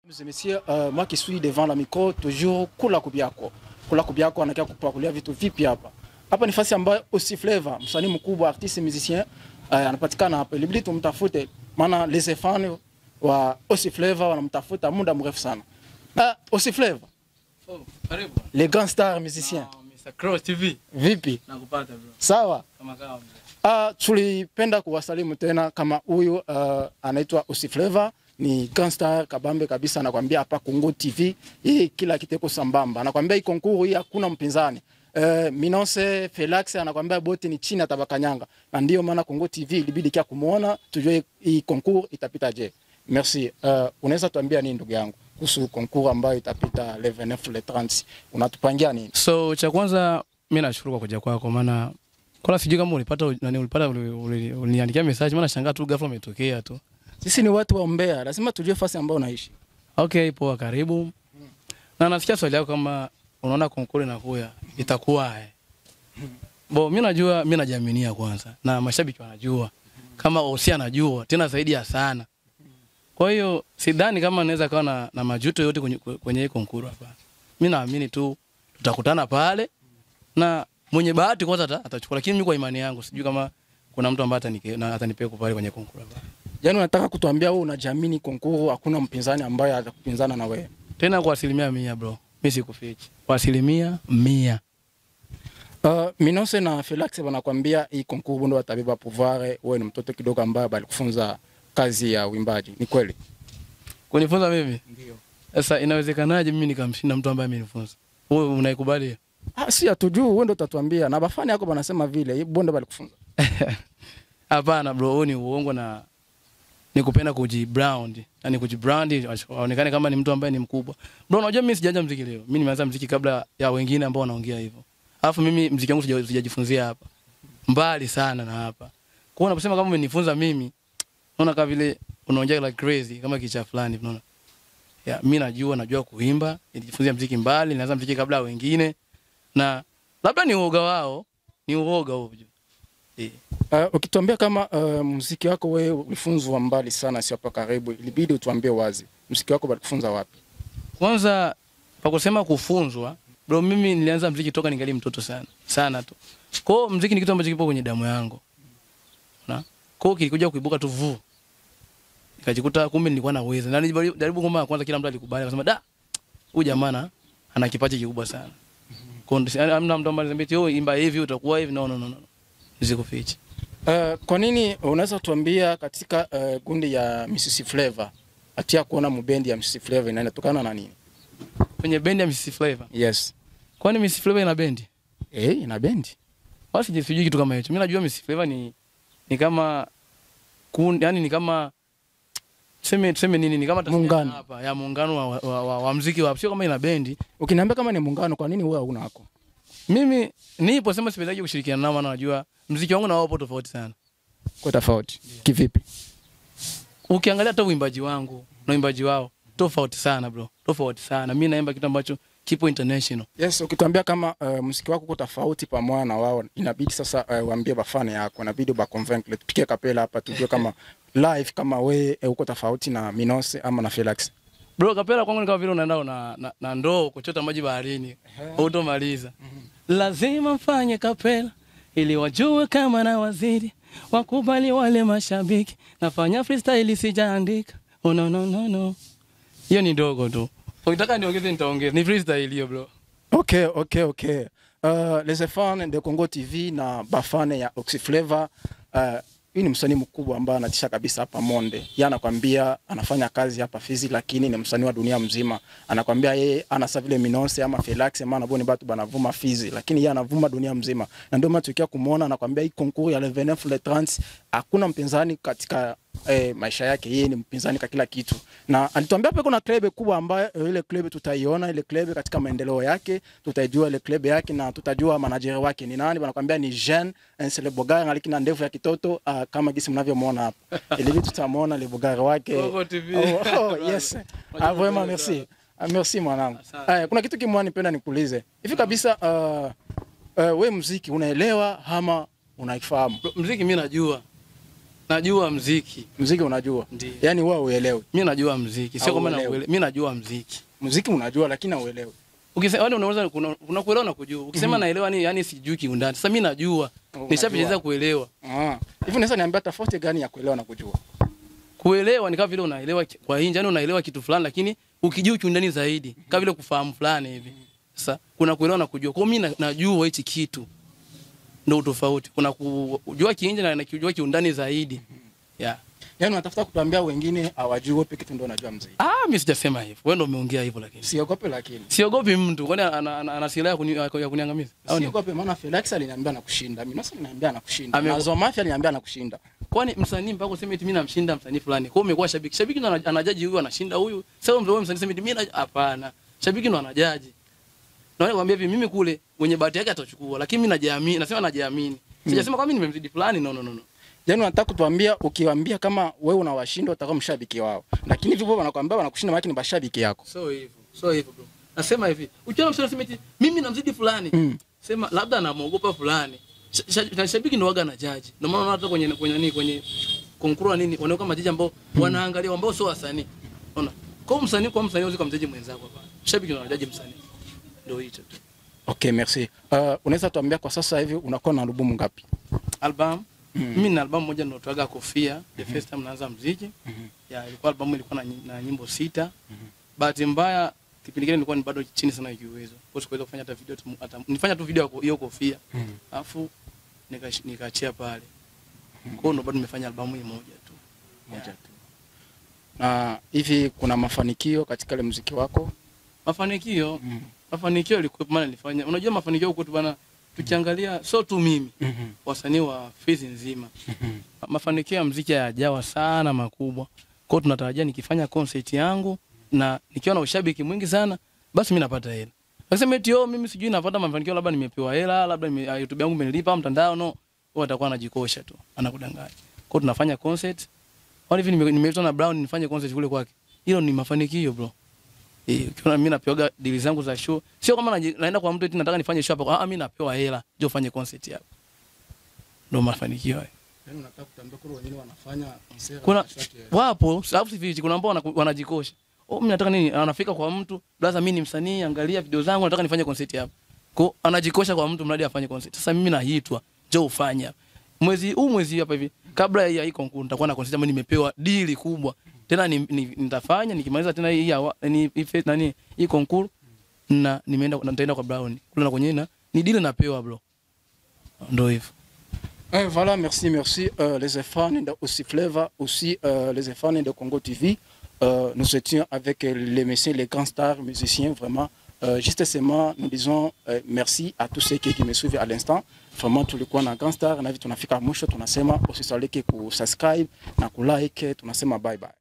Mesdames et messieurs, moi qui suis devant la micro, toujours Kula Kubiako. Kula Kubiako anakia kupakulia vitu vipi hapa. Hapa ni fasi ambayo Ossi Flava, msanii mkubwa, artiste musicien, anapatikana hapa. Ilibidi tumtafute, maana les fans wa Ossi Flava wanamtafuta muda mrefu sana. Ossi Flava. Oh, karibu. Les grands stars musiciens. Mr. Cross TV. Vipi? Nakupata bro. Sawa. Kama kawa. Tulipenda kuwasalimu tena kama huyu anaitwa Ossi Flava. Ni grand star kabambe kabisa, anakuambia hapa Congo TV hii kila kiteko sambamba. Anakuambia hii konkuru hii hakuna mpinzani. Minose Felax anakuambia bote ni chini atabakanyanga. Na ndio maana Congo TV ilibidi kia kumuona tujue hii konkuru itapita je. Merci. Unaweza tuambia nini ndugu yangu kuhusu konkuru ambayo itapita le 29 le 30? Unatupangia nini? So cha kwanza mimi nashukuru kwa kuja kwako, maana kwa sijui kama ulipata uliniandikia message, maana shangaa tu ghafla umetokea tu. Sisi ni watu wa Mbeya, lazima tujue fasi ambayo unaishi. Okay, poa, karibu. Na nasikia swali lako kama unaona konkuru inakuja, itakuwa Bo, mimi najua, mimi najiaminia kwanza. Na mashabiki wanajua. Kama Ossi anajua, tena zaidi ya sana. Kwa hiyo sidhani kama naweza kuwa na majuto yote kwenye hii konkuru hapa. Mimi naamini tu tutakutana pale na mwenye bahati kwanza atachukua, lakini mimi kwa imani yangu sijui kama kuna mtu ambaye atanipea pale kwenye konkuru hapa. Yaani unataka kutuambia wewe unajiamini konkuru hakuna mpinzani ambaye atakupinzana na wewe? Tena kwa 100% bro. Mimi sikufichi. Kwa 100%. Minose na Felax wanakuambia hii konkuru ndio watabeba pouvoir, wewe ni mtoto kidogo ambaye balikufunza kazi ya uimbaji. Ni kweli? Kunifunza mimi? Ndio. Sasa inawezekanaje mimi nikamshinda mtu ambaye amenifunza? Wewe unaikubali? Si hatujui, wewe ndio utatuambia. Na bafani yako wanasema vile, hii bonde balikufunza. Hapana bro, huo ni uongo na nikupenda kujibrand. Yaani kujibrand aonekane kama ni mtu ambaye ni mkubwa. Bro, unajua mimi sijaanza muziki leo. Mimi nimeanza muziki kabla ya wengine ambao wanaongea hivyo. Alafu mimi muziki wangu sijajifunzia hapa. Mbali sana na hapa. Kwa hiyo unaposema kama umenifunza mimi, unaona kama vile unaongea like crazy kama kicha fulani, unaona. Ya mimi najua kuimba, nilijifunzia muziki mbali, nilianza muziki kabla ya wengine. Na labda ni uoga wao, ni uoga huo. Ukituambia kama muziki wako wewe ulifunzwa mbali sana, sio hapa karibu, ilibidi utuambie wazi. Muziki wako balikufunza wapi? Kwanza pa kusema kufunzwa, bro, mimi nilianza muziki toka ningali mtoto sana. Sana tu. Kwa hiyo muziki ni kitu ambacho kipo kwenye damu yangu. Unaona? Kwa hiyo kilikuja kuibuka tu vu. Nikajikuta kumbe nilikuwa naweza. Na nilijaribu ngoma kwanza, kila mtu alikubali akasema da, huyu jamaa ana kipaji kikubwa sana. Kwa hiyo amna mtu ambaye anasema imba hivi utakuwa hivi. No. Nisikufiche. Kwa nini unaweza tuambia katika gundi ya Mrs. Flava atia kuona mbendi ya Mrs. Flava inatokana na nini? Kwenye bendi ya Mrs. Flava? Yes. Kwani Mrs. Flava ina bendi? Ina bendi. Basi sijui kitu kama hicho. Mimi najua Mrs. Flava ni kama yani ni kama tuseme nini, ni kama muungano hapa ya muungano wa muziki wa, sio kama ina bendi. Ukiniambia kama ni muungano, kwa nini wewe huna wako? Mimi nipo sema sipedaje kushirikiana nao, maana najua muziki wangu na wao hapo tofauti sana. Kwa tofauti kivipi? Ukiangalia hata uimbaji wangu na uimbaji wao tofauti sana bro, tofauti sana. Mimi naimba kitu ambacho kipo international. Yes, ukituambia kama muziki wako uko tofauti pamoja na wao, inabidi sasa waambie bafani yako, inabidi ba convaincre, tupike kapela hapa tujue kama live kama wewe uko tofauti na Minose ama na Felax. Bro, kapela kwangu ni kama vile unaenda na ndoo kuchota maji baharini. Utomaliza. Lazima mfanye kapela ili wajue kama na wazidi, wakubali wale mashabiki. Nafanya freestyle sijaandika. Oh no. Hiyo ni ndogo tu. Ukitaka niongeze nitaongeza. Ni freestyle hiyo bro. Okay. Les fans de Congo TV na bafane ya Ossi Flava, hii ni msanii mkubwa ambaye anatisha kabisa hapa Monde. Yeye anakuambia anafanya kazi hapa Fizi, lakini ni msanii wa dunia mzima. Anakuambia yeye anasa vile Minose ama Felax maana boni batu banavuma Fizi, lakini yeye anavuma dunia mzima. Na ndio maana tukiwa kumuona anakuambia hii konkuru ya le 29 le 30 hakuna mpinzani katika maisha yake, yeye ni mpinzani kwa kila kitu. Na alituambia pia kuna club kubwa ambayo ile club tutaiona, ile club katika maendeleo yake, tutaijua ile club yake na tutajua manager wake ni nani. Wanakuambia ni Jean Ensele Bogara, lakini na ndevu ya kitoto kama gisi mnavyomuona hapa. Ile vitu tutamuona ile Bogara wake. Yes. Vraiment merci. Merci mwanangu. Kuna kitu kimoja nipenda nikuulize. Hivi kabisa wewe muziki unaelewa ama unaifahamu? Muziki mimi najua. Najua muziki. Muziki unajua? Ndiyo. Yaani wewe uelewi. Mimi najua muziki. Sio kama Hauelewi. mimi najua muziki. Muziki unajua lakini hauelewi. Ukisema wale unaweza kuna kuelewa na kujua. Ukisema naelewa ni yani sijui kiundani. Sasa mimi najua. Nishapitiliza kuelewa. Hivi unaweza niambia tofauti gani ya kuelewa na kujua? Kuelewa ni kama vile unaelewa kwa nje, yani unaelewa kitu fulani lakini ukijua kiundani zaidi, kama vile kufahamu fulani hivi. Sasa kuna kuelewa na kujua. Kwa mimi najua hichi kitu. Ndio tofauti. Kuna kujua kiinje na kujua kiundani zaidi. Yeah. Yaani unatafuta kutuambia wengine hawajui wewe peke tu ndio unajua muziki. Mimi sijasema hivyo. Wewe ndio umeongea hivyo lakini. Siogope lakini. Siogopi mtu. Kwani ana silaha ya kuniangamiza? Siogope maana Felix aliniambia anakushinda. Mimi nasi ninaambia anakushinda. Na Zomafia aliniambia anakushinda. Kwani msanii mpaka useme eti mimi namshinda msanii fulani. Kwa hiyo umekuwa shabiki. Shabiki ndo anajaji huyu anashinda huyu. Sasa wewe msanii sema eti mimi hapana. Shabiki ndo anajaji. Naona kwambia hivi mimi kule wenye bahati yake atachukua lakini mimi najiamini. Nasema najiamini. Sijasema kama mimi nimemzidi fulani no. Yaani unataka kutuambia ukiwaambia kama wewe unawashinda utakuwa mshabiki wao. Lakini hivyo wanakuambia wanakushinda maana ni mashabiki yako. So hivyo bro. Nasema hivi, ukiona msanii anasema eti mimi namzidi fulani, sema labda anamuogopa fulani. Shabiki ndo waga na judge. Ndio maana hata kwenye konkuru nini wanaoka majaji ambao wanaangalia ambao sio wasanii. Unaona? Kwa msanii usiku mjaji mwenzako hapa. Shabiki ndo anajaji msanii. Ndio hicho tu. Okay, merci. Unaweza tuambia kwa sasa hivi unakuwa na albamu ngapi? Album mimi na albamu moja ninayotoaga Kofia, the first time naanza muziki. Ilikuwa albamu ilikuwa na nyimbo 6. Bahati mbaya kipindi kile nilikuwa bado chini sana kiuwezo. Kwa hiyo kufanya hata video nifanya tu video hiyo Kofia. Alafu nikaachia pale. Kwa hiyo bado nimefanya albamu moja tu. Na hivi kuna mafanikio katika ile muziki wako? Mafanikio yalikuwa maana nilifanya. Unajua mafanikio huko tu bana tukiangalia sio tu mimi. Wasanii wa Fizi nzima. Mafanikio ya muziki hayajawa sana makubwa. Kwa hiyo tunatarajia nikifanya concert yangu na nikiwa na ushabiki mwingi sana basi mimi napata hela. Nasema eti mimi sijui napata mafanikio labda nimepewa hela, labda YouTube yangu imenilipa mtandao no. Wao atakuwa anajikosha tu, anakudanganya. Kwa hiyo tunafanya concert. Wale hivi nimeitwa na Brown nifanye concert kule kwake. Hilo ni mafanikio bro. Ukiona mimi napewa deal zangu za show. Sio kama naenda kwa mtu eti nataka nifanye show hapa. Mimi napewa hela, ndio ufanye concert hapo. Ndio mafanikio hayo. Yaani unataka kutambia kwa wengine wanafanya concert. Kuna wapo, sababu hivi kuna ambao wanajikosha. Mimi nataka nini? Anafika kwa mtu, blaza mimi ni msanii, angalia video zangu, nataka nifanye concert hapa. Kwa anajikosha kwa mtu mradi afanye concert. Sasa mimi naitwa, njoo ufanye hapa. Mwezi hapa hivi, kabla ya hii konkuru nitakuwa na concert ambayo nimepewa deal kubwa. Tena nitafanya nikimaliza tena hii konkuru na nitaenda kwa Brown. Kule na kwenye ni deal napewa bro. Ndio hivyo. Voilà, merci. Les fans de Oxyflava, aussi les fans de Congo TV. Nous étions avec les messieurs, les grands stars, musiciens, vraiment. Justement, nous disons merci à tous ceux qui me suivent à l'instant. Vraiment, tulikuwa na grand star, na vitu tunafika mwisho, tunasema usisalike ku subscribe na ku like, tunasema bye bye.